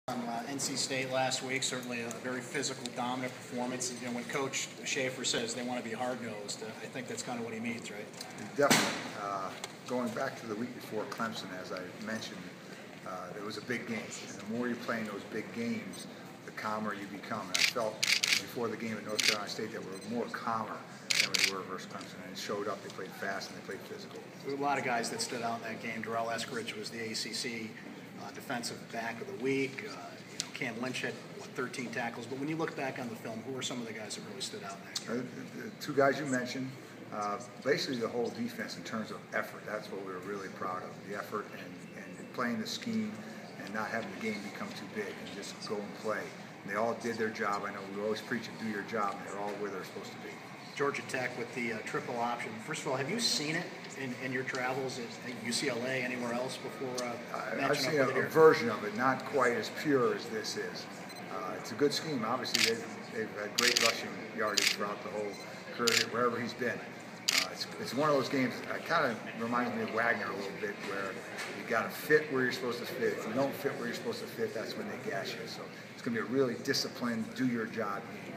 NC State last week, certainly a very physical, dominant performance. You know, when Coach Schaefer says they want to be hard-nosed, I think that's kind of what he means, right? Definitely. Going back to the week before Clemson, as I mentioned, it was a big game. And the more you play in those big games, the calmer you become. And I felt before the game at North Carolina State that we were more calmer than we were versus Clemson. And it showed up. They played fast and they played physical. There were a lot of guys that stood out in that game. Darrell Eskridge was the ACC defensive back of the week. Cam Lynch had, 13 tackles. But when you look back on the film, who were some of the guys that really stood out in that game? The two guys you mentioned, basically the whole defense in terms of effort. That's what we were really proud of, the effort and playing the scheme and not having the game become too big and just go and play. And they all did their job. I know we always preach it, do your job, and they're all where they're supposed to be. Georgia Tech with the triple option. First of all, have you seen it in your travels at UCLA, anywhere else before? I've seen a version of it, not quite as pure as this is. It's a good scheme. Obviously, they've had great rushing yardage throughout the whole career, wherever he's been. It's one of those games that kind of reminds me of Wagner a little bit, where you got to fit where you're supposed to fit. If you don't fit where you're supposed to fit, that's when they gash you. So it's going to be a really disciplined, do your job game.